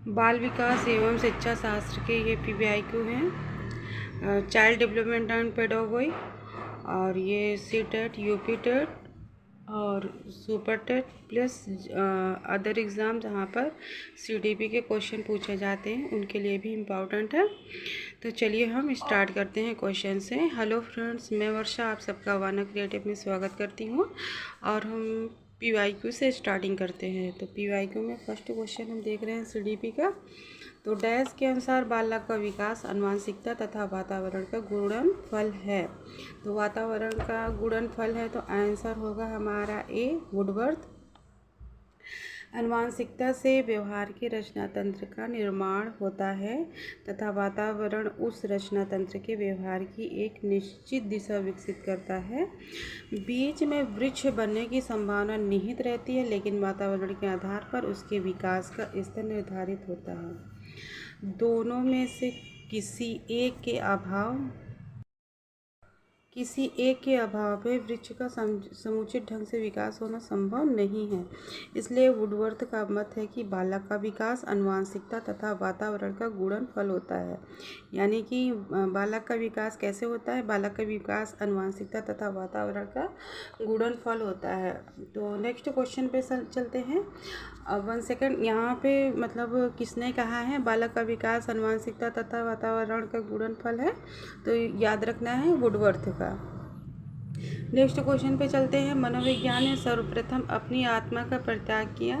बाल विकास एवं शिक्षा शास्त्र के ये PBIQ हैं, चाइल्ड डेवलपमेंट एंड पेडागोगी, और ये CTET, UP टेट और super TET plus other exam जहाँ पर CDP के क्वेश्चन पूछे जाते हैं उनके लिए भी इम्पॉर्टेंट है। तो चलिए हम स्टार्ट करते हैं क्वेश्चन से। हेलो फ्रेंड्स, मैं वर्षा आप सबका वाना क्रिएटिव में स्वागत करती हूँ और हम PYQ से स्टार्टिंग करते हैं। तो PYQ में फर्स्ट क्वेश्चन हम देख रहे हैं CDP का। तो डैश के अनुसार बालक का विकास आनुवंशिकता तथा वातावरण का गुणनफल है। तो वातावरण का गुणनफल है तो आंसर होगा हमारा ए, वुडवर्थ। आनुवंशिकता से व्यवहार के रचना तंत्र का निर्माण होता है तथा वातावरण उस रचना तंत्र के व्यवहार की एक निश्चित दिशा विकसित करता है। बीज में वृक्ष बनने की संभावना निहित रहती है, लेकिन वातावरण के आधार पर उसके विकास का स्तर निर्धारित होता है। दोनों में से किसी एक के अभाव में वृक्ष का समुचित ढंग से विकास होना संभव नहीं है। इसलिए वुडवर्थ का मत है कि बालक का विकास आनुवंशिकता तथा वातावरण का गुणनफल होता है। यानी कि बालक का विकास कैसे होता है? बालक का विकास आनुवंशिकता तथा वातावरण का गुणनफल होता है। तो नेक्स्ट क्वेश्चन पे चलते हैं। 1 सेकेंड, यहाँ पे मतलब किसने कहा है बालक का विकास आनुवंशिकता तथा वातावरण का गुणनफल है? तो याद रखना है वुडवर्थ का। नेक्स्ट क्वेश्चन पे चलते हैं। मनोविज्ञान ने सर्वप्रथम अपनी आत्मा का परित्याग किया,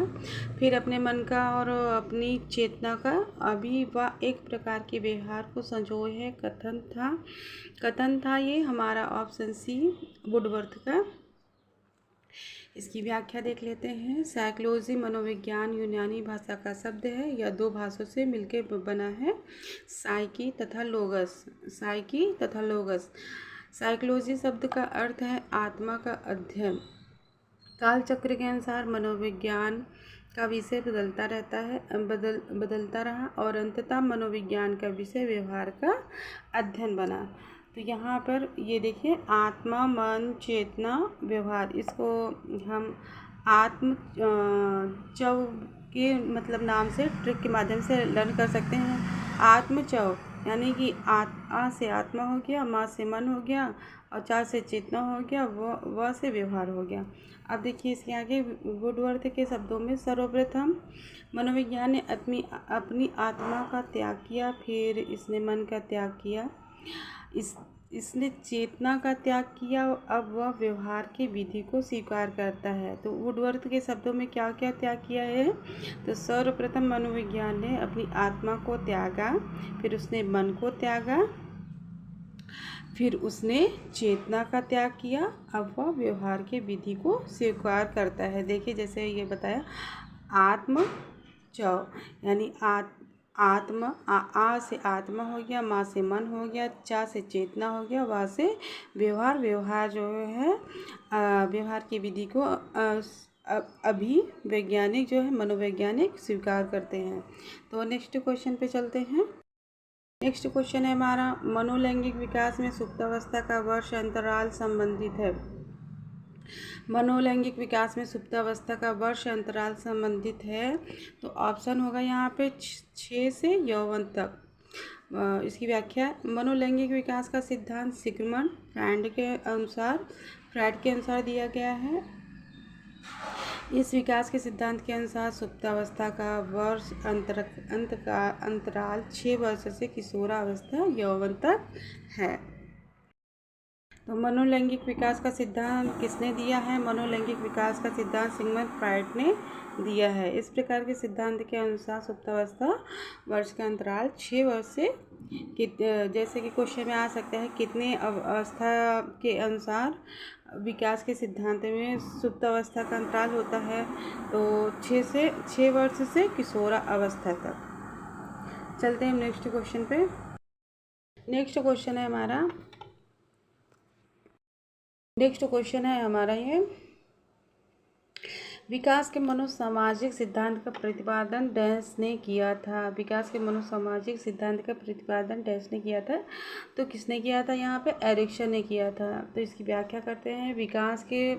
फिर अपने मन का और अपनी चेतना का। अभी वह एक प्रकार के व्यवहार को संजोए है। कथन था ये हमारा ऑप्शन सी, वुडवर्थ का। इसकी व्याख्या देख लेते हैं। साइकोलॉजी मनोविज्ञान यूनानी भाषा का शब्द है। यह दो भाषाओं से मिलकर बना है, साइकी तथा लोगस। साइकोलॉजी शब्द का अर्थ है आत्मा का अध्ययन। कालचक्र के अनुसार मनोविज्ञान का विषय बदलता रहा और अंततः मनोविज्ञान का विषय व्यवहार का अध्ययन बना। तो यहाँ पर ये देखिए, आत्मा, मन, चेतना, व्यवहार, इसको हम आत्म चव के मतलब नाम से ट्रिक के माध्यम से लर्न कर सकते हैं। आत्मचव यानी कि आ से आत्मा हो गया, मा से मन हो गया और चा से चेतना हो गया, व से व्यवहार हो गया। अब देखिए इसके आगे वुडवर्थ के शब्दों में, सर्वप्रथम मनोविज्ञान ने अपनी आत्मा का त्याग किया, फिर इसने मन का त्याग किया, इसने चेतना का त्याग किया। अब वह व्यवहार की विधि को स्वीकार करता है। तो वुडवर्थ के शब्दों में क्या क्या त्याग किया है? तो सर्वप्रथम मनोविज्ञान ने अपनी आत्मा को त्यागा, फिर उसने मन को त्यागा, फिर उसने चेतना का त्याग किया। अब वह व्यवहार के विधि को स्वीकार करता है। देखिए जैसे ये बताया, आत्म चौ यानी आत्मा, आ से आत्मा हो गया, माँ से मन हो गया, चा से चेतना हो गया, वा से व्यवहार जो है व्यवहार की विधि को अभी वैज्ञानिक जो है मनोवैज्ञानिक स्वीकार करते हैं। तो नेक्स्ट क्वेश्चन पे चलते हैं। नेक्स्ट क्वेश्चन है हमारा, मनोलैंगिक विकास में सुप्तावस्था का वर्ष अंतराल संबंधित है। मनोलैंगिक विकास में सुप्तावस्था का वर्ष अंतराल संबंधित है। तो ऑप्शन होगा यहाँ पे 6 से यौवन तक। इसकी व्याख्या, मनोलैंगिक विकास का सिद्धांत सिगमंड फ्रायड के अनुसार दिया गया है। इस विकास के सिद्धांत के अनुसार सुप्तावस्था का वर्ष अंतराल 6 वर्ष से किशोरावस्था यौवन तक है। तो मनोलैंगिक विकास का सिद्धांत किसने दिया है? मनोलैंगिक विकास का सिद्धांत सिगमंड फ्रायड ने दिया है। इस प्रकार के सिद्धांत के अनुसार सुप्तावस्था वर्ष का अंतराल 6 वर्ष से, जैसे कि क्वेश्चन में आ सकता है, कितने अवस्था के अनुसार विकास के सिद्धांत में सुप्तावस्था का अंतराल होता है? तो 6 वर्ष से किशोरा अवस्था तक। चलते हैं नेक्स्ट क्वेश्चन पे। नेक्स्ट क्वेश्चन है हमारा ये, विकास के मनोसामाजिक सिद्धांत का प्रतिपादन डैश ने किया था। विकास के मनोसामाजिक सिद्धांत का प्रतिपादन डैश ने किया था। तो किसने किया था? यहाँ पे एरिक्सन ने किया था। तो इसकी व्याख्या करते हैं। विकास के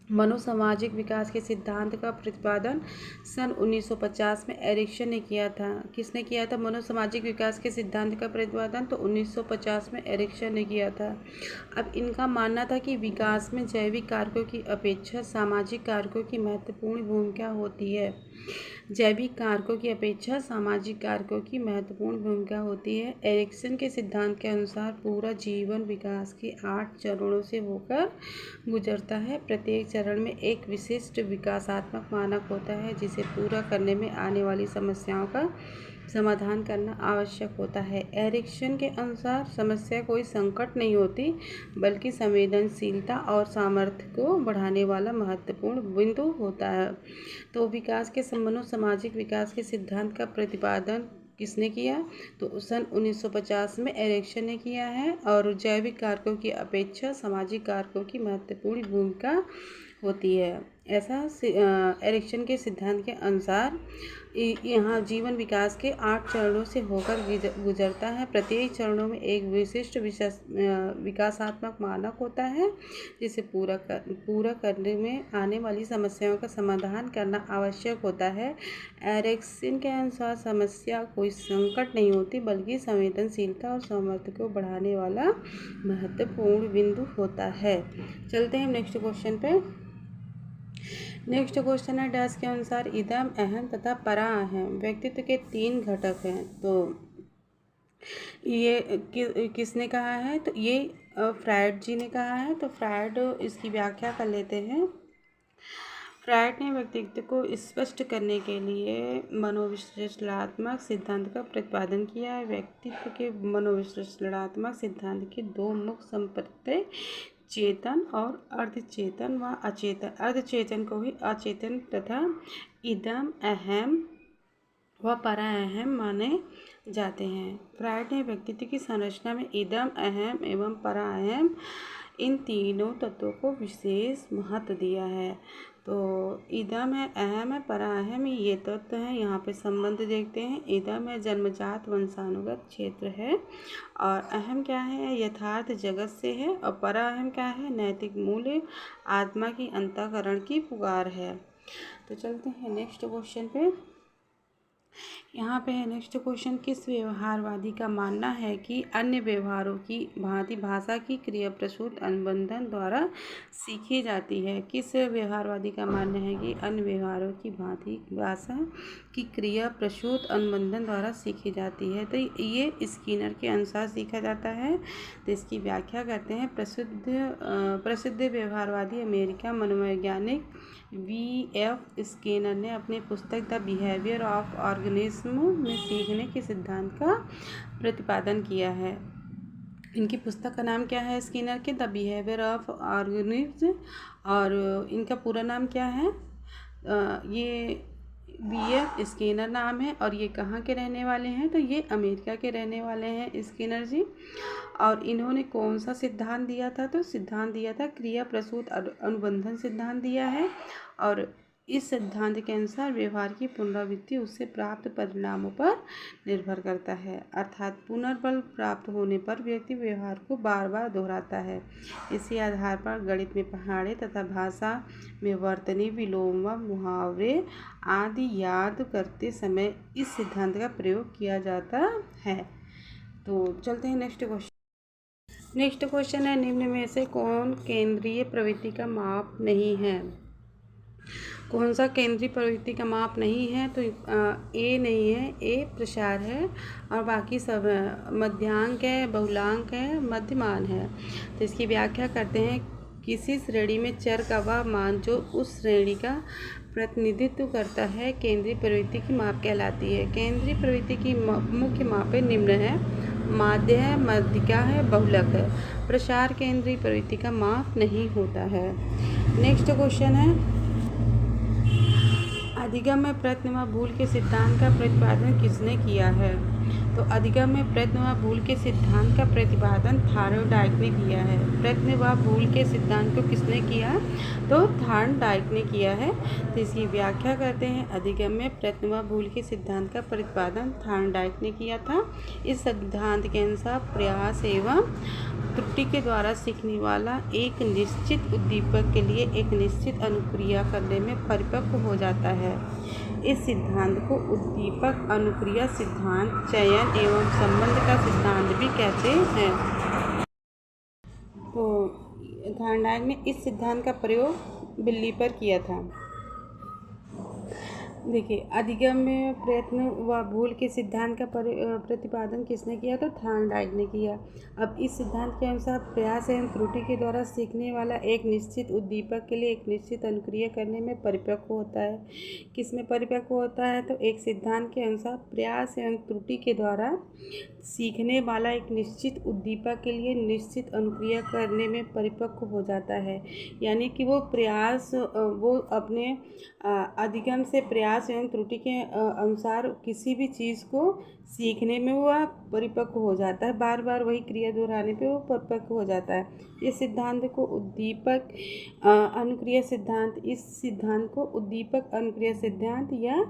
मनोसामाजिक विकास के सिद्धांत का प्रतिपादन सन 1950 में एरिक्सन ने किया था। किसने किया था मनोसामाजिक विकास के सिद्धांत का प्रतिपादन? तो 1950 में एरिक्सन ने किया था। अब इनका मानना था कि विकास में जैविक कारकों की अपेक्षा सामाजिक कारकों की महत्वपूर्ण भूमिका होती है। जैविक कारकों की अपेक्षा सामाजिक कारकों की महत्वपूर्ण भूमिका होती है। एरिक्सन के सिद्धांत के अनुसार पूरा जीवन विकास के 8 चरणों से होकर गुजरता है। प्रत्येक चरण में एक विशिष्ट विकासात्मक मानक होता है जिसे पूरा करने में आने वाली समस्याओं का समाधान करना आवश्यक होता है। एरिक्सन के अनुसार समस्या कोई संकट नहीं होती, बल्कि संवेदनशीलता और सामर्थ्य को बढ़ाने वाला महत्वपूर्ण बिंदु होता है। तो विकास के मनोसामाजिक विकास के सिद्धांत का प्रतिपादन किसने किया? तो सन 1950 में एरिक्सन ने किया है। और जैविक कारकों की अपेक्षा सामाजिक कारकों की महत्वपूर्ण भूमिका होती है, ऐसा एरिक्सन के सिद्धांत के अनुसार यहाँ जीवन विकास के 8 चरणों से होकर गुजरता है। प्रत्येक चरणों में एक विशिष्ट विकासात्मक मानक होता है जिसे पूरा करने में आने वाली समस्याओं का समाधान करना आवश्यक होता है। एरिक्सन के अनुसार समस्या कोई संकट नहीं होती, बल्कि संवेदनशीलता और सामर्थ्य को बढ़ाने वाला महत्वपूर्ण बिंदु होता है। चलते हैं नेक्स्ट क्वेश्चन पे। नेक्स्ट क्वेश्चन है डैश के अनुसार इदम, अहम तथा परा अहम व्यक्तित्व के 3 घटक हैं। तो ये किसने कहा है? तो ये फ्रायड जी ने कहा है। तो फ्रायड इसकी व्याख्या कर लेते हैं। फ्रायड ने व्यक्तित्व को स्पष्ट करने के लिए मनोविश्लेषणात्मक सिद्धांत का प्रतिपादन किया है। व्यक्तित्व के मनोविश्लेषणात्मक सिद्धांत के 2 मुख्य संप्रदाय चेतन और अर्धचेतन व अचेतन। अर्धचेतन को ही अचेतन तथा इदम, अहम व परा अहम माने जाते हैं। फ्रायड ने व्यक्तित्व की संरचना में इदम, अहम एवं परा अहम इन तीनों तत्वों को विशेष महत्व दिया है। तो इदम है, अहम है, परा अहम, ये तत्व हैं। यहाँ पे संबंध देखते हैं। इदम है जन्मजात वंशानुगत क्षेत्र है, और अहम क्या है? यथार्थ जगत से है, और परा अहम क्या है? नैतिक मूल्य, आत्मा की अंतःकरण की पुकार है। तो चलते हैं नेक्स्ट क्वेश्चन पे। यहाँ पे है नेक्स्ट क्वेश्चन, किस व्यवहारवादी का मानना है कि अन्य व्यवहारों की भांति भाषा की क्रिया प्रसूत अनुबंधन द्वारा सीखी जाती है? किस व्यवहारवादी का मानना है कि अन्य व्यवहारों की भांति भाषा की क्रिया प्रसूत अनुबंधन द्वारा सीखी जाती है? तो ये स्किनर के अनुसार सीखा जाता है। तो इसकी व्याख्या करते हैं। प्रसिद्ध व्यवहारवादी अमेरिका मनोवैज्ञानिक V.F. स्किनर ने अपनी पुस्तक द बिहेवियर ऑफ ऑर्गेनिज्म में सीखने के सिद्धांत का प्रतिपादन किया है। इनकी पुस्तक का नाम क्या है स्किनर के? The behaviour of organism. और इनका पूरा नाम क्या है? ये V.F. स्किनर नाम है। और ये कहाँ के रहने वाले हैं? तो ये अमेरिका के रहने वाले हैं स्किनर जी। और इन्होंने कौन सा सिद्धांत दिया था? तो सिद्धांत दिया था क्रिया प्रसूत अनुबंधन सिद्धांत दिया है। और इस सिद्धांत के अनुसार व्यवहार की पुनरावृत्ति उससे प्राप्त परिणामों पर निर्भर करता है, अर्थात पुनर्बल प्राप्त होने पर व्यक्ति व्यवहार को बार बार दोहराता है। इसी आधार पर गणित में पहाड़े तथा भाषा में वर्तनी, विलोम व मुहावरे आदि याद करते समय इस सिद्धांत का प्रयोग किया जाता है। तो चलते हैं नेक्स्ट क्वेश्चन। नेक्स्ट क्वेश्चन है, निम्न में से कौन केंद्रीय प्रवृत्ति का माप नहीं है? कौन सा केंद्रीय प्रवृत्ति का माप नहीं है? तो ए नहीं है, ए प्रसार है, और बाकी सब मध्यांक है, बहुलांक है, मध्यमान है। तो इसकी व्याख्या करते हैं। किसी श्रेणी में चर का वह मान जो उस श्रेणी का प्रतिनिधित्व करता है केंद्रीय प्रवृत्ति की माप कहलाती है। केंद्रीय प्रवृत्ति की मुख्य मापें निम्न है, माध्य है, मध्यिका है, बहुलक है। प्रसार केंद्रीय प्रवृत्ति का माप नहीं होता है। नेक्स्ट क्वेश्चन है, अधिगम में प्रत्यय व भूल के सिद्धांत का प्रतिपादन किसने किया है? तो अधिगम में प्रयत्न व भूल के सिद्धांत का प्रतिपादन थार्नडाइक ने किया है। प्रयत्न व भूल के सिद्धांत को किसने किया? तो थार्नडाइक ने किया है। तो इसकी व्याख्या करते हैं। अधिगम में प्रयत्न व भूल के सिद्धांत का प्रतिपादन थार्नडाइक ने किया था। इस सिद्धांत के अनुसार प्रयास एवं त्रुटि के द्वारा सीखने वाला एक निश्चित उद्दीपक के लिए एक निश्चित अनुक्रिया करने में परिपक्व हो जाता है। इस सिद्धांत को उद्दीपक अनुक्रिया सिद्धांत, चयन एवं संबंध का सिद्धांत भी कहते हैं। तो थार्नडाइक ने इस सिद्धांत का प्रयोग बिल्ली पर किया था। देखिए, अधिगम में प्रयत्न व भूल के सिद्धांत का प्रतिपादन किसने किया? तो थार्नडाइक ने किया। अब इस सिद्धांत के अनुसार प्रयास एवं त्रुटि के द्वारा सीखने वाला एक निश्चित उद्दीपक के लिए एक निश्चित अनुक्रिया करने में परिपक्व होता है। किस में परिपक्व होता है? तो एक सिद्धांत के अनुसार प्रयास एवं त्रुटि के द्वारा सीखने वाला एक निश्चित उद्दीपक के लिए निश्चित अनुक्रिया करने में परिपक्व हो जाता है। यानी कि वो अपने अधिगम से प्रयास एवं त्रुटि के अनुसार किसी भी चीज़ को सीखने में वह परिपक्व हो जाता है। बार बार वही क्रिया दोहराने पे वो परिपक्व हो जाता है। इस सिद्धांत को उद्दीपक अनुक्रिया सिद्धांत उद्दीपक अनुक्रिया सिद्धांत या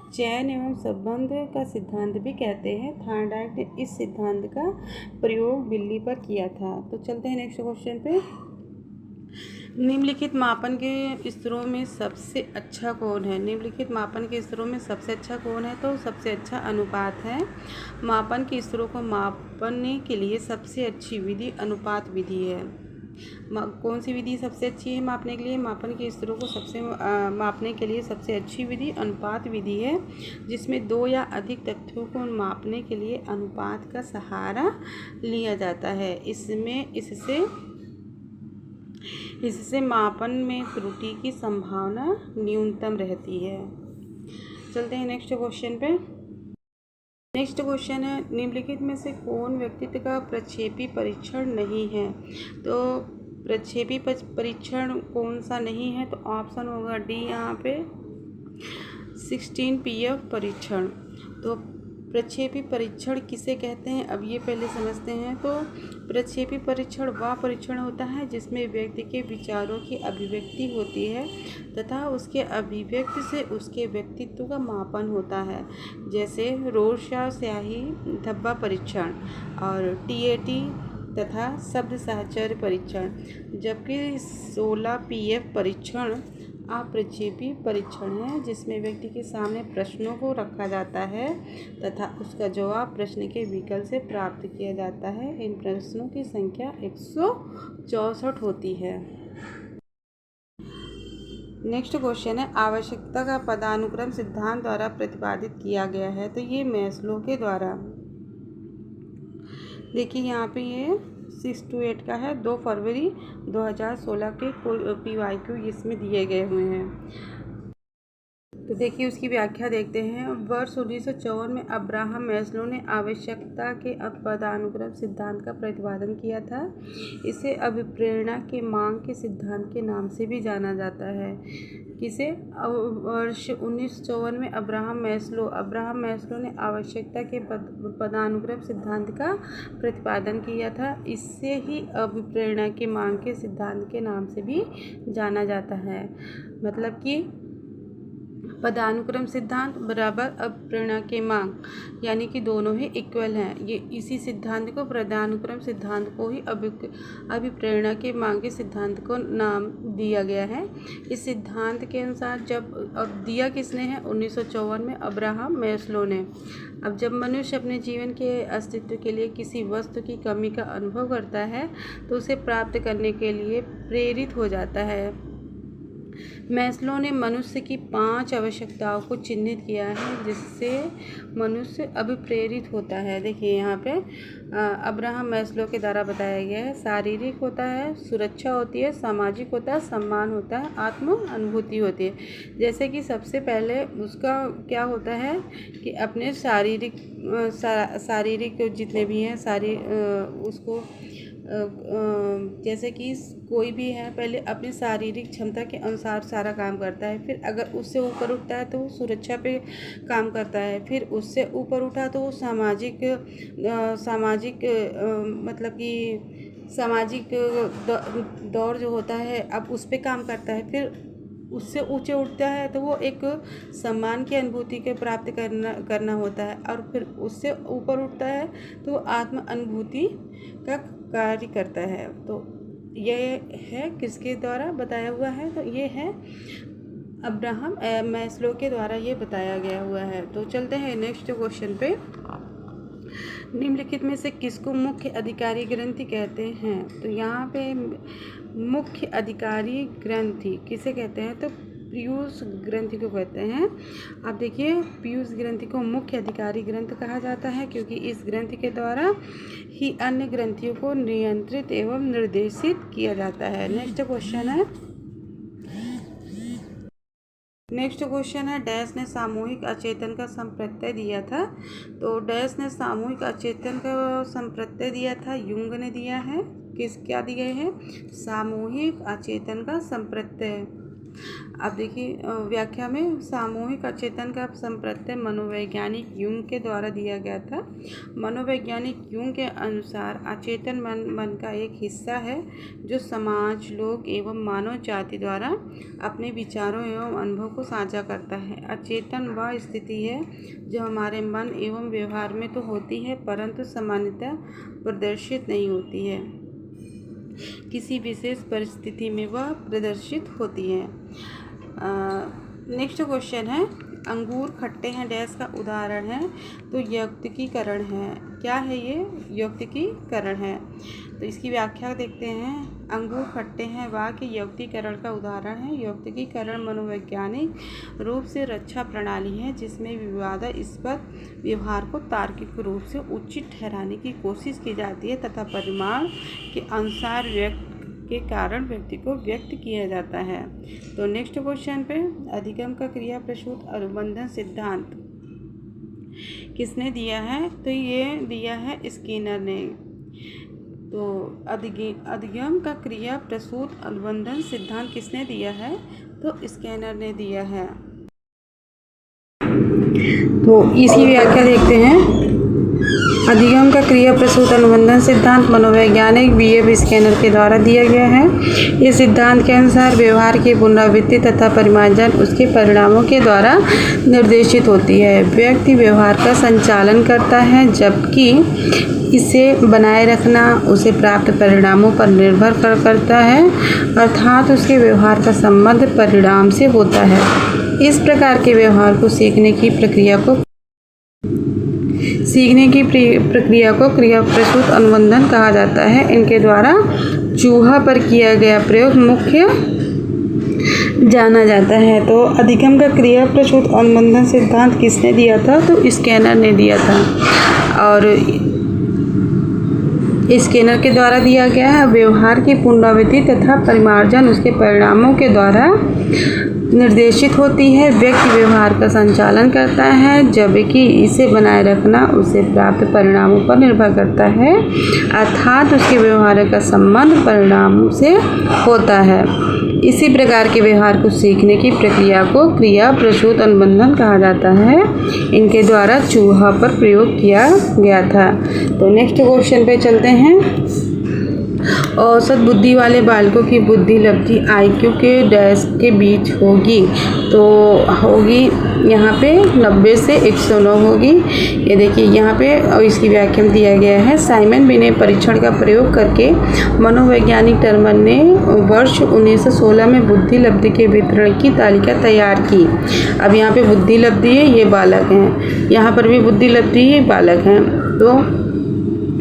चयन एवं संबंध का सिद्धांत भी कहते हैं। थार्नडाइक ने इस सिद्धांत का प्रयोग बिल्ली पर किया था। तो चलते हैं नेक्स्ट क्वेश्चन पे। निम्नलिखित मापन के स्तरों में सबसे अच्छा कौन है? निम्नलिखित मापन के स्तरों में सबसे अच्छा कौन है? तो सबसे अच्छा अनुपात है। मापन के स्तरों को मापने के लिए सबसे अच्छी विधि अनुपात विधि है। कौन सी विधि सबसे अच्छी है मापने के लिए? मापन के स्तरों को मापने के लिए सबसे अच्छी विधि अनुपात विधि है, जिसमें दो या अधिक तथ्यों को मापने के लिए अनुपात का सहारा लिया जाता है। इससे मापन में त्रुटि की संभावना न्यूनतम रहती है। चलते हैं नेक्स्ट क्वेश्चन पे। नेक्स्ट क्वेश्चन है, निम्नलिखित में से कौन व्यक्तित्व का प्रक्षेपी परीक्षण नहीं है? तो प्रक्षेपी परीक्षण कौन सा नहीं है? तो ऑप्शन होगा डी यहाँ पे 16PF परीक्षण। तो प्रक्षेपी परीक्षण किसे कहते हैं? अब ये पहले समझते हैं। तो प्रक्षेपी परीक्षण वह परीक्षण होता है जिसमें व्यक्ति के विचारों की अभिव्यक्ति होती है तथा उसके अभिव्यक्ति से उसके व्यक्तित्व का मापन होता है, जैसे रोरशॉक स्याही धब्बा परीक्षण और TAT तथा शब्द साहचर्य परीक्षण। जबकि 16PF परीक्षण अप्रक्षेपी परीक्षण है, जिसमें व्यक्ति के सामने प्रश्नों को रखा जाता है तथा उसका जवाब प्रश्न के विकल्प से प्राप्त किया जाता है। इन प्रश्नों की संख्या 164 होती है। नेक्स्ट क्वेश्चन है, आवश्यकता का पदानुक्रम सिद्धांत द्वारा प्रतिपादित किया गया है। तो ये मैस्लो के द्वारा, देखिए यहाँ पे ये 6 to 8 का है। 2 फरवरी 2016 के PYQ इसमें दिए गए हुए हैं। तो देखिए उसकी व्याख्या देखते हैं। वर्ष 1954 में अब्राहम मैस्लो ने आवश्यकता के पदानुक्रम सिद्धांत का प्रतिपादन किया था। इसे अभिप्रेरणा के मांग के सिद्धांत के नाम से भी जाना जाता है। किसे? वर्ष 1954 में अब्राहम मैस्लो ने आवश्यकता के पदानुक्रम सिद्धांत का प्रतिपादन किया था। इससे ही अभिप्रेरणा के मांग के सिद्धांत के नाम से भी जाना जाता है। मतलब कि पदानुक्रम सिद्धांत बराबर अभिप्रेरणा के मांग, यानी कि दोनों ही इक्वल हैं। ये इसी सिद्धांत को, पदानुक्रम सिद्धांत को ही अभिप्रेरणा के मांग के सिद्धांत को नाम दिया गया है। इस सिद्धांत के अनुसार अब दिया किसने है? 1954 में अब्राहम मैस्लो ने। अब जब मनुष्य अपने जीवन के अस्तित्व के लिए किसी वस्तु की कमी का अनुभव करता है तो उसे प्राप्त करने के लिए प्रेरित हो जाता है। मैस्लो ने मनुष्य की 5 आवश्यकताओं को चिन्हित किया है जिससे मनुष्य अभिप्रेरित होता है। देखिए यहाँ पे अब्राहम मैस्लो के द्वारा बताया गया है। शारीरिक होता है, सुरक्षा होती है, सामाजिक होता है, सम्मान होता है, आत्म अनुभूति होती है। जैसे कि सबसे पहले उसका क्या होता है कि अपने शारीरिक जितने भी हैं उसको जैसे कि कोई भी है पहले अपनी शारीरिक क्षमता के अनुसार सारा काम करता है, फिर अगर उससे ऊपर उठता है तो वो सुरक्षा पे काम करता है, फिर उससे ऊपर उठा तो वो सामाजिक मतलब कि सामाजिक दौर जो होता है अब उस पे काम करता है, फिर उससे ऊंचे उठता है तो वो एक सम्मान की अनुभूति के प्राप्त करना होता है, और फिर उससे ऊपर उठता है तो वो आत्म अनुभूति का कार्य करता है। तो ये है किसके द्वारा बताया हुआ है, तो ये है अब्राहम मैस्लो के द्वारा ये बताया गया हुआ है। तो चलते हैं नेक्स्ट क्वेश्चन पे। निम्नलिखित में से किसको मुख्य अधिकारी ग्रंथि कहते हैं? तो यहाँ पे मुख्य अधिकारी ग्रंथि किसे कहते हैं? तो पीयूष ग्रंथि को कहते हैं। आप देखिए, पीयूष ग्रंथि को मुख्य अधिकारी ग्रंथ कहा जाता है क्योंकि इस ग्रंथि के द्वारा ही अन्य ग्रंथियों को नियंत्रित एवं निर्देशित किया जाता है। नेक्स्ट क्वेश्चन है डैश ने सामूहिक अचेतन का संप्रत्यय दिया था। तो डैश ने सामूहिक अचेतन का संप्रत्यय दिया था, युंग ने दिया है। क्या दिए हैं? सामूहिक अचेतन का संप्रत्यय। अब देखिए व्याख्या में सामूहिक अचेतन का संप्रत्यय मनोवैज्ञानिक युंग के द्वारा दिया गया था। मनोवैज्ञानिक युंग के अनुसार अचेतन मन का एक हिस्सा है जो समाज, लोग एवं मानव जाति द्वारा अपने विचारों एवं अनुभव को साझा करता है। अचेतन वह स्थिति है जो हमारे मन एवं व्यवहार में तो होती है परंतु सामान्यतः प्रदर्शित नहीं होती है, किसी विशेष परिस्थिति में वह प्रदर्शित होती है। नेक्स्ट क्वेश्चन है अंगूर खट्टे हैं डैश का उदाहरण है। तो यौक्तिकीकरण है। क्या है ये? यौक्तिकीकरण है। तो इसकी व्याख्या देखते हैं। अंगूर खट्टे हैं वाक्य यौक्तिकीकरण का उदाहरण है। यौक्तिकीकरण मनोवैज्ञानिक रूप से रक्षा प्रणाली है जिसमें विवादास्पद व्यवहार को तार्किक रूप से उचित ठहराने की कोशिश की जाती है तथा परिमाण के अनुसार के कारण व्यक्ति को व्यक्त किया जाता है। तो नेक्स्ट क्वेश्चन पे अधिगम का क्रिया प्रसूत अनुबंधन सिद्धांत किसने दिया है? तो ये दिया है स्किनर ने। तो अधिगम का क्रिया प्रसूत अनुबंधन सिद्धांत किसने दिया है? तो स्किनर ने दिया है। तो इसकी व्याख्या देखते हैं। अधिगम का क्रिया प्रसूत अनुबंधन सिद्धांत मनोवैज्ञानिक B.F. स्किनर के द्वारा दिया गया है। इस सिद्धांत के अनुसार व्यवहार की पुनरावृत्ति तथा परिमार्जन उसके परिणामों के द्वारा निर्देशित होती है। व्यक्ति व्यवहार का संचालन करता है जबकि इसे बनाए रखना उसे प्राप्त परिणामों पर निर्भर करता है, अर्थात उसके व्यवहार का संबंध परिणाम से होता है। इस प्रकार के व्यवहार को सीखने की प्रक्रिया को क्रिया प्रसूत अनुबंधन कहा जाता है। इनके द्वारा चूहा पर किया गया प्रयोग मुख्य जाना जाता है। तो अधिगम का क्रिया प्रसूत अनुबंधन सिद्धांत किसने दिया था? तो स्किनर ने दिया था, और स्किनर के द्वारा दिया गया है। व्यवहार की पुनरावृत्ति तथा परिमार्जन उसके परिणामों के द्वारा निर्देशित होती है। व्यक्ति व्यवहार का संचालन करता है जबकि इसे बनाए रखना उसे प्राप्त परिणामों पर निर्भर करता है, अर्थात उसके व्यवहार का संबंध परिणाम से होता है। इसी प्रकार के व्यवहार को सीखने की प्रक्रिया को क्रिया प्रसूत अनुबंधन कहा जाता है। इनके द्वारा चूहा पर प्रयोग किया गया था। तो नेक्स्ट क्वेश्चन पे चलते हैं। औसत बुद्धि वाले बालकों की बुद्धि लब्धि IQ के डैश के बीच होगी। तो होगी यहाँ पे 90 से 109 होगी। ये देखिए यहाँ पे और इसकी व्याख्या में दिया गया है। साइमन बिने परीक्षण का प्रयोग करके मनोवैज्ञानिक टर्मन ने वर्ष 1916 में बुद्धि लब्धि के वितरण की तालिका तैयार की। अब यहाँ पे बुद्धि लब्धि है, ये बालक हैं, यहाँ पर भी बुद्धि लब्धि है, बालक हैं। तो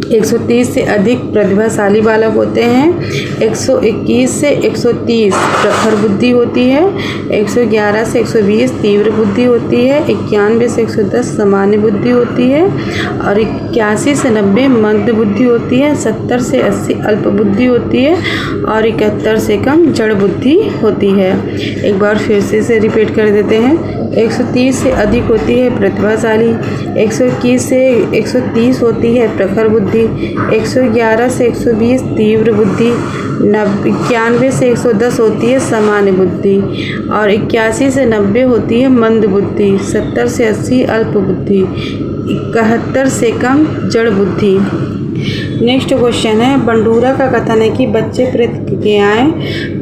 130 से अधिक प्रतिभाशाली बालक होते हैं, 121 से 130 प्रखर बुद्धि होती है, 111 से 120 तीव्र बुद्धि होती है, 91 से 110 सामान्य बुद्धि होती है, और 81 से 90 मंद बुद्धि होती है, 70 से 80 अल्प बुद्धि होती है, और 71 से कम जड़ बुद्धि होती है। एक बार फिर से रिपीट कर देते हैं। 130 से अधिक होती है प्रतिभाशाली, 121 से 130 होती है प्रखर बुद्धि, 111 से 120 तीव्र बुद्धि, 91 से 110 होती है सामान्य बुद्धि और 81 से 90 होती है मंद बुद्धि, 70 से 80 अल्प बुद्धि, 71 से कम जड़ बुद्धि। नेक्स्ट क्वेश्चन है, बंडूरा का कथन है कि बच्चे प्रतिक्रियाएं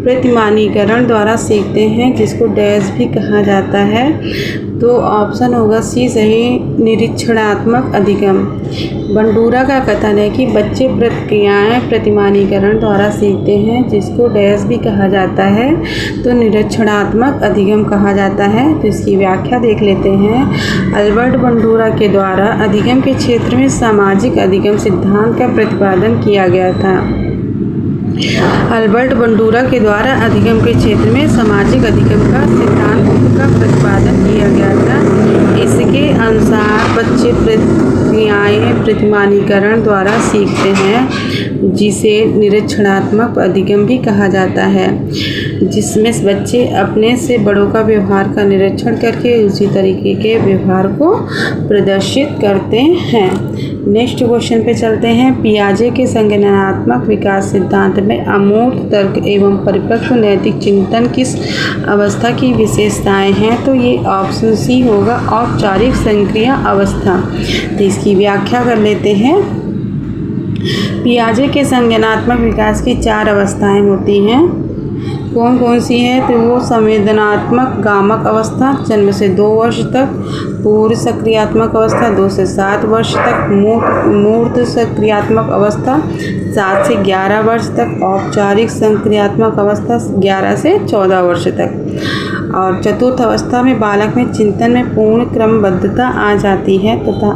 प्रतिमानीकरण द्वारा सीखते हैं जिसको डैश भी कहा जाता है। तो ऑप्शन होगा सी सही, निरीक्षणात्मक अधिगम। बंडूरा का कथन है कि बच्चे प्रतिक्रियाएं प्रतिमानीकरण द्वारा सीखते हैं जिसको डैश भी कहा जाता है, तो निरीक्षणात्मक अधिगम कहा जाता है। तो इसकी व्याख्या देख लेते हैं। अल्बर्ट बंडूरा के द्वारा अधिगम के क्षेत्र में सामाजिक अधिगम सिद्धांत का प्रतिपादन किया गया था। अल्बर्ट बंडूरा के द्वारा अधिगम के क्षेत्र में सामाजिक अधिगम का सिद्धांत का प्रतिपादन किया गया था। इसके अनुसार बच्चे प्रतिक्रियाएं प्रतिमानीकरण द्वारा सीखते हैं जिसे निरीक्षणात्मक अधिगम भी कहा जाता है, जिसमें बच्चे अपने से बड़ों का व्यवहार का निरीक्षण करके उसी तरीके के व्यवहार को प्रदर्शित करते हैं। नेक्स्ट क्वेश्चन पे चलते हैं। पियाजे के संज्ञानात्मक विकास सिद्धांत में अमूर्त तर्क एवं परिपक्व नैतिक चिंतन किस अवस्था की विशेषताएं हैं? तो ये ऑप्शन सी होगा, औपचारिक संक्रिय अवस्था। तो इसकी व्याख्या कर लेते हैं। पियाजे के संज्ञानात्मक विकास की 4 अवस्थाएं होती हैं। कौन कौन सी है? तो वो संवेदनात्मक गामक अवस्था जन्म से 2 वर्ष तक, पूर्व सक्रियात्मक अवस्था 2 से 7 वर्ष तक, मूर्त सक्रियात्मक अवस्था 7 से 11 वर्ष तक, औपचारिक संक्रियात्मक अवस्था 11 से 14 वर्ष तक और चतुर्थ अवस्था में बालक में चिंतन में पूर्ण क्रमबद्धता आ जाती है तथा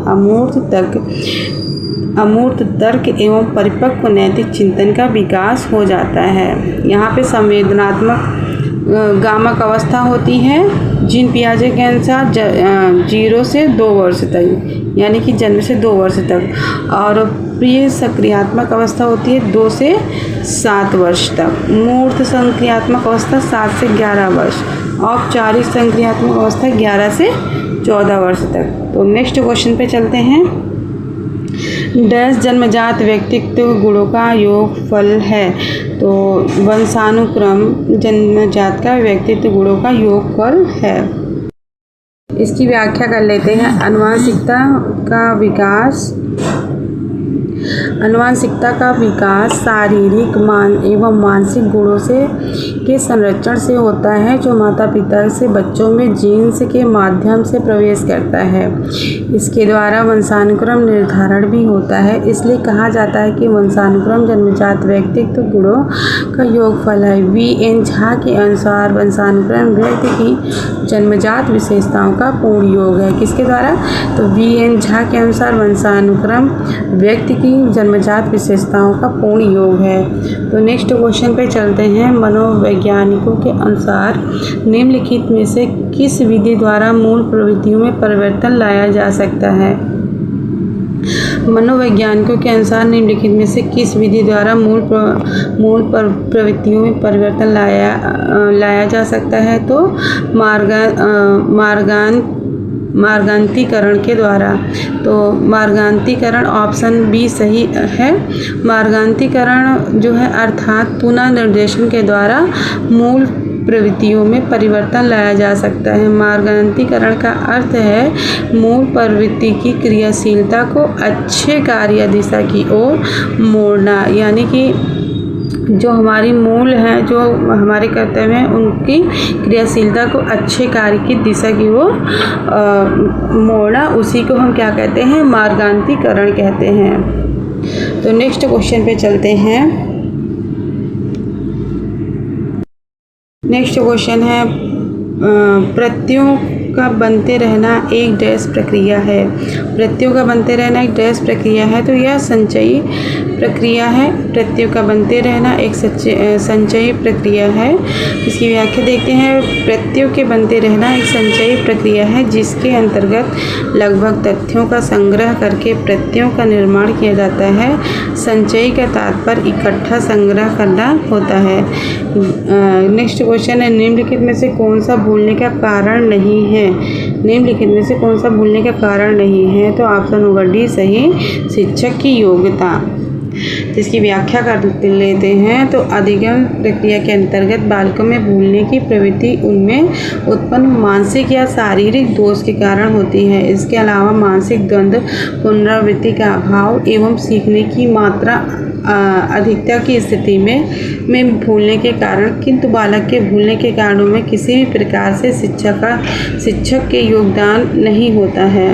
अमूर्त तर्क एवं परिपक्व नैतिक चिंतन का विकास हो जाता है। यहाँ पे संवेदनात्मक गामक अवस्था होती है जीन पियाजे के अनुसार 0 से 2 वर्ष तक, यानी कि जन्म से 2 वर्ष तक, और प्रिय सक्रियात्मक अवस्था होती है 2 से 7 वर्ष तक, मूर्त संक्रियात्मक अवस्था 7 से 11 वर्ष, औपचारिक संक्रियात्मक अवस्था 11 से 14 वर्ष तक। तो नेक्स्ट क्वेश्चन पे चलते हैं। डैश जन्मजात व्यक्तित्व गुणों का योगफल है? तो वंशानुक्रम जन्मजात का व्यक्तित्व गुणों का योगफल है। इसकी व्याख्या कर लेते हैं। आनुवंशिकता का विकास शारीरिक एवं मानसिक गुणों से के संरक्षण से होता है जो माता पिता से बच्चों में जीन्स के माध्यम से प्रवेश करता है। इसके द्वारा वंशानुक्रम निर्धारण भी होता है। इसलिए कहा जाता है कि वंशानुक्रम जन्मजात व्यक्तित्व गुणों का योगफल है। V.N. झा के अनुसार वंशानुक्रम व्यक्ति की जन्मजात विशेषताओं का पूर्ण योग है। किसके द्वारा? तो V.N. झा के अनुसार वंशानुक्रम व्यक्ति की जन्मजात विशेषताओं का पूर्ण योग है। तो नेक्स्ट क्वेश्चन पे चलते हैं। मनोवैज्ञानिकों के अनुसार निम्नलिखित में से किस विधि द्वारा मूल प्रवृत्तियों में परिवर्तन लाया जा सकता है? मनोवैज्ञानिकों के अनुसार निम्नलिखित में से किस विधि द्वारा मूल प्रवृत्तियों में परिवर्तन लाया जा सकता है? तो मार्गान्तीकरण के द्वारा। तो मार्गान्तीकरण ऑप्शन बी सही है। मार्गान्तीकरण जो है अर्थात पुनः निर्देशन के द्वारा मूल प्रवृत्तियों में परिवर्तन लाया जा सकता है। मार्गान्तीकरण का अर्थ है मूल प्रवृत्ति की क्रियाशीलता को अच्छे कार्य दिशा की ओर मोड़ना, यानी कि जो हमारी मूल है, जो हमारे कर्तव्य हैं, उनकी क्रियाशीलता को अच्छे कार्य की दिशा की ओर मोड़ना, उसी को हम क्या कहते हैं? मार्गान्तीकरण कहते हैं। तो नेक्स्ट क्वेश्चन पे चलते हैं। नेक्स्ट क्वेश्चन है, प्रत्ययों का बनते रहना एक डैश प्रक्रिया है। प्रत्ययों का बनते रहना एक डैश प्रक्रिया है। तो यह संचयी प्रक्रिया है? प्रत्ययों का बनते रहना एक संचयी प्रक्रिया है। इसकी व्याख्या देखते हैं। प्रत्ययों के बनते रहना एक संचयी प्रक्रिया है जिसके अंतर्गत लगभग तथ्यों का संग्रह करके प्रत्ययों का निर्माण किया जाता है। संचयी का तात्पर्य इकट्ठा संग्रह करना होता है। नेक्स्ट क्वेश्चन है, निम्नलिखित में से कौन सा भूलने का कारण नहीं है? निम्नलिखित में से कौन सा भूलने का कारण नहीं है? तो ऑप्शन होगा डी सही, शिक्षक की योग्यता। जिसकी व्याख्या कर लेते हैं। तो अधिगम प्रक्रिया के अंतर्गत बालकों में भूलने की प्रवृत्ति उनमें उत्पन्न मानसिक या शारीरिक दोष के कारण होती है। इसके अलावा मानसिक द्वंद्व, पुनरावृत्ति का अभाव एवं सीखने की मात्रा अधिकता की स्थिति में भूलने के कारण, किंतु बालक के भूलने के कारणों में किसी भी प्रकार से शिक्षक के योगदान नहीं होता है।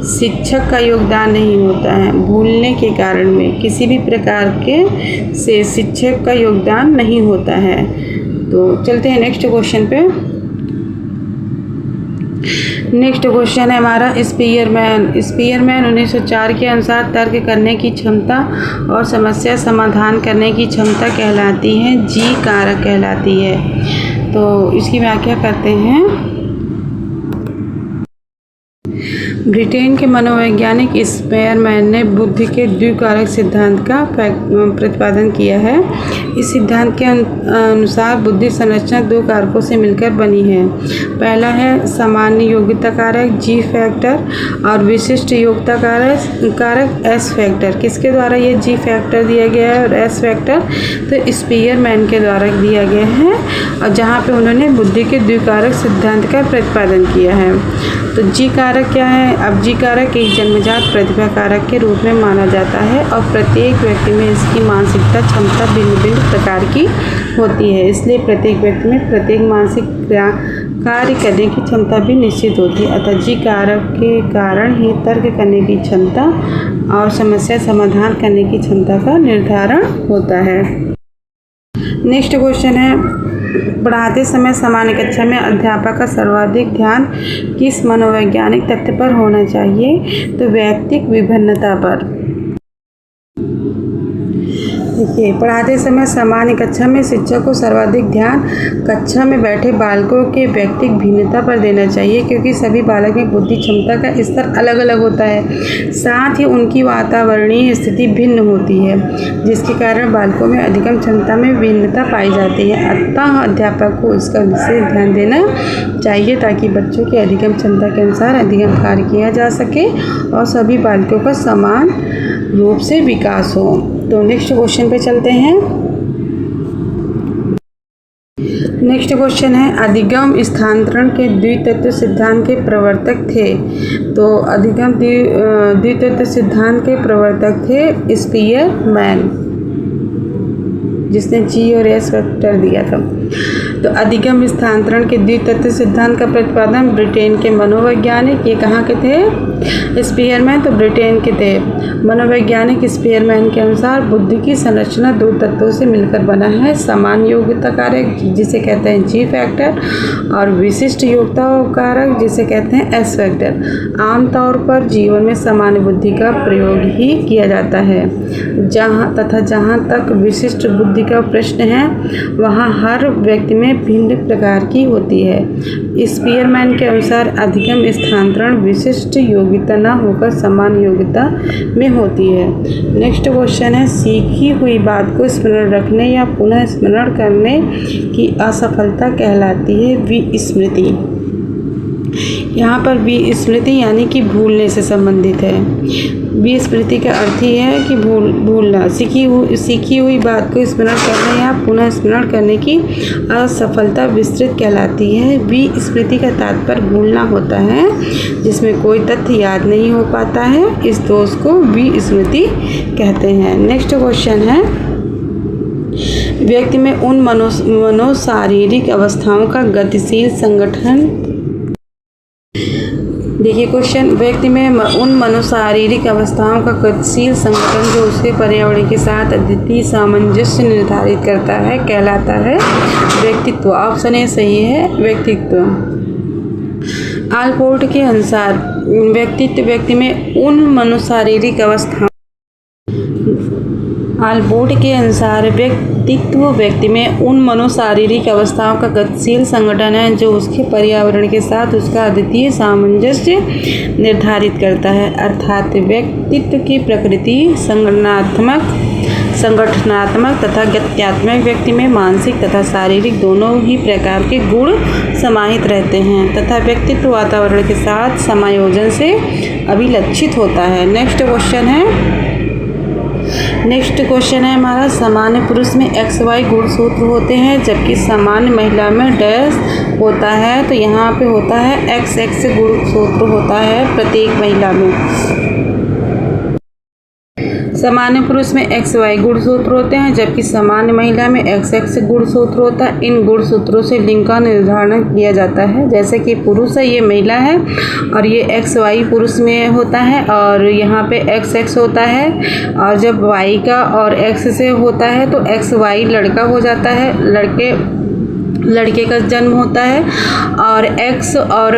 शिक्षक का योगदान नहीं होता है भूलने के कारण में, किसी भी प्रकार के से शिक्षक का योगदान नहीं होता है। तो चलते हैं नेक्स्ट क्वेश्चन पे। नेक्स्ट क्वेश्चन है हमारा स्पीयरमैन 1904 के अनुसार तर्क करने की क्षमता और समस्या समाधान करने की क्षमता कहलाती है, जी कारक कहलाती है। तो इसकी व्याख्या करते हैं। ब्रिटेन के मनोवैज्ञानिक स्पीयरमैन ने बुद्धि के द्विकारक सिद्धांत का प्रतिपादन किया है। इस सिद्धांत के अनुसार बुद्धि संरचना दो कारकों से मिलकर बनी है। पहला है सामान्य योग्यता कारक जी फैक्टर और विशिष्ट योग्यता कारक एस फैक्टर। किसके द्वारा ये जी फैक्टर दिया गया है और एस फैक्टर? तो स्पीयरमैन के द्वारा दिया गया है, और जहाँ पे उन्होंने बुद्धि के द्विकारक सिद्धांत का प्रतिपादन किया है। तो जी कारक क्या है? अब जी कारक एक जन्मजात प्रतिभा कारक के रूप में माना जाता है और प्रत्येक व्यक्ति में इसकी मानसिकता क्षमता भिन्न भिन्न प्रकार की होती है। इसलिए प्रत्येक व्यक्ति में प्रत्येक मानसिक कार्य करने की क्षमता भी निश्चित होती है। अतः जी कारक के कारण ही तर्क करने की क्षमता और समस्या समाधान करने की क्षमता का निर्धारण होता है। नेक्स्ट क्वेश्चन है, पढ़ाते समय सामान्य कक्षा में अध्यापक का सर्वाधिक ध्यान किस मनोवैज्ञानिक तथ्य पर होना चाहिए? तो व्यक्तिक विभिन्नता पर। देखिए, पढ़ाते समय सामान्य कक्षा में शिक्षक को सर्वाधिक ध्यान कक्षा में बैठे बालकों के व्यक्तिक भिन्नता पर देना चाहिए, क्योंकि सभी बालक में बुद्धि क्षमता का स्तर अलग अलग होता है। साथ ही उनकी वातावरणीय स्थिति भिन्न होती है, जिसके कारण बालकों में अधिगम क्षमता में भिन्नता पाई जाती है। अतः अध्यापक को इसका विशेष ध्यान देना चाहिए ताकि बच्चों की अधिगम क्षमता के अनुसार अधिगम कार्य किया जा सके और सभी बालकों का समान रूप से विकास हो। तो नेक्स्ट क्वेश्चन पे चलते हैं। नेक्स्ट क्वेश्चन है, अधिगम स्थानांतरण के द्वितत्व सिद्धांत के प्रवर्तक थे। तो अधिगम द्वितत्व सिद्धांत के प्रवर्तक थे स्पीयरमैन, जिसने जी और एस फैक्टर दिया था। तो अधिगम स्थानांतरण के द्वितत्व सिद्धांत का प्रतिपादन ब्रिटेन के मनोवैज्ञानिक, ये कहाँ के थे? स्पीयरमैन तो ब्रिटेन के थे। मनोवैज्ञानिक स्पीयरमैन के अनुसार बुद्धि की संरचना दो तत्वों से मिलकर बना है, सामान्य योग्यता कारक जिसे कहते हैं जी फैक्टर और विशिष्ट योग्यता कारक जिसे कहते हैं एस फैक्टर। आमतौर पर जीवन में सामान्य बुद्धि का प्रयोग ही किया जाता है। जहाँ तक विशिष्ट बुद्धि का प्रश्न है, वहाँ हर व्यक्ति में भिन्न प्रकार की होती है। स्पीयरमैन के अनुसार अधिगम स्थानांतरण विशिष्ट योग्यता न होकर समान योग्यता में होती है। नेक्स्ट क्वेश्चन है, सीखी हुई बात को स्मरण रखने या पुनः स्मरण करने की असफलता कहलाती है विस्मृति। यहाँ पर विस्मृति यानी कि भूलने से संबंधित है। विस्मृति का अर्थ ही है कि भूलना। सीखी हुई बात को स्मरण करने या पुनः स्मरण करने की असफलता विस्मृति कहलाती है। विस्मृति का तात्पर्य भूलना होता है जिसमें कोई तथ्य याद नहीं हो पाता है, इस दोष को विस्मृति कहते हैं। नेक्स्ट क्वेश्चन है, व्यक्ति में उन मनोशारीरिक अवस्थाओं का गतिशील संगठन। देखिए क्वेश्चन, व्यक्ति में उन मनोशारीरिक अवस्थाओं का गतिशील संगठन जो उसके पर्यावरण के साथ अद्वितीय सामंजस्य निर्धारित करता है कहलाता है व्यक्तित्व। ऑप्शन ए सही है, व्यक्तित्व। आलपोर्ट के अनुसार व्यक्तित्व व्यक्ति में उन मनोशारीरिक अवस्थाओं आलपोर्ट के अनुसार व्यक्तित्व व्यक्ति में उन मनोशारीरिक अवस्थाओं का गतिशील संगठन है जो उसके पर्यावरण के साथ उसका अद्वितीय सामंजस्य निर्धारित करता है। अर्थात व्यक्तित्व की प्रकृति संगठनात्मक तथा गत्यात्मक व्यक्ति में मानसिक तथा शारीरिक दोनों ही प्रकार के गुण समाहित रहते हैं तथा व्यक्तित्व वातावरण के साथ समायोजन से अभिलक्षित होता है। नेक्स्ट क्वेश्चन है हमारा, सामान्य पुरुष में XY गुणसूत्र होते हैं जबकि सामान्य महिला में डैश होता है। तो यहाँ पे होता है XX गुणसूत्र होता है प्रत्येक महिला में। सामान्य पुरुष में XY गुणसूत्र होते हैं जबकि सामान्य महिला में XX गुणसूत्र होता है। इन गुणसूत्रों से लिंग का निर्धारण किया जाता है। जैसे कि पुरुष है, ये महिला है और ये XY पुरुष में होता है और यहाँ पे XX होता है। और जब Y का और X से होता है तो XY लड़का हो जाता है, लड़के का जन्म होता है और X और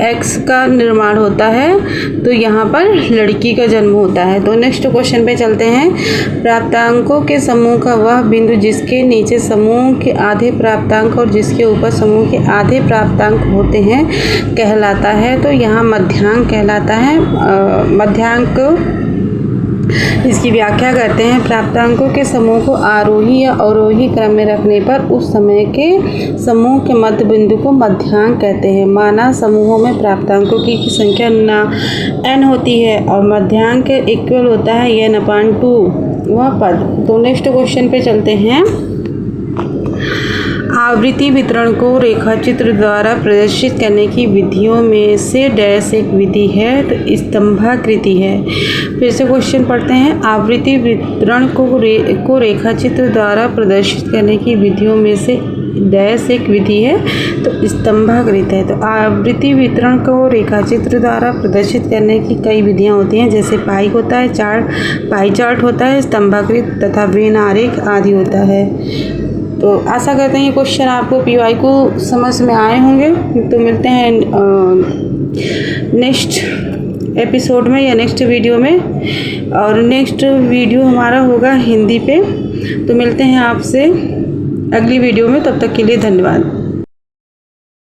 X का निर्माण होता है तो यहाँ पर लड़की का जन्म होता है। तो नेक्स्ट क्वेश्चन पे चलते हैं। प्राप्तांकों के समूह का वह बिंदु जिसके नीचे समूह के आधे प्राप्तांक और जिसके ऊपर समूह के आधे प्राप्तांक होते हैं कहलाता है। तो यहाँ मध्यांक कहलाता है। मध्यांक इसकी व्याख्या करते हैं, प्राप्तांकों के समूह को आरोही या अवरोही क्रम में रखने पर उस समय के समूह के मध्य बिंदु को मध्यांक कहते हैं। माना समूहों में प्राप्तांकों की संख्या n होती है और मध्यांक के इक्वल होता है n/2 वह पद। तो नेक्स्ट क्वेश्चन पे चलते हैं। आवृत्ति वितरण को रेखाचित्र द्वारा प्रदर्शित करने की विधियों में से डैश एक विधि है तो स्तंभाकृति है। फिर से क्वेश्चन पढ़ते हैं। आवृत्ति वितरण को रेखाचित्र द्वारा प्रदर्शित करने की विधियों में से डैश एक विधि है तो स्तंभाकृत है। तो आवृत्ति वितरण को रेखाचित्र द्वारा प्रदर्शित करने की कई विधियाँ होती हैं, जैसे पाई होता है, पाई चार्ट होता है, स्तंभाकृत तथा वेन आरेख आदि होता है। तो आशा करते हैं ये क्वेश्चन आपको PY को समझ में आए होंगे। तो मिलते हैं नेक्स्ट एपिसोड में या नेक्स्ट वीडियो में, और नेक्स्ट वीडियो हमारा होगा हिंदी पे। तो मिलते हैं आपसे अगली वीडियो में, तब तक के लिए धन्यवाद।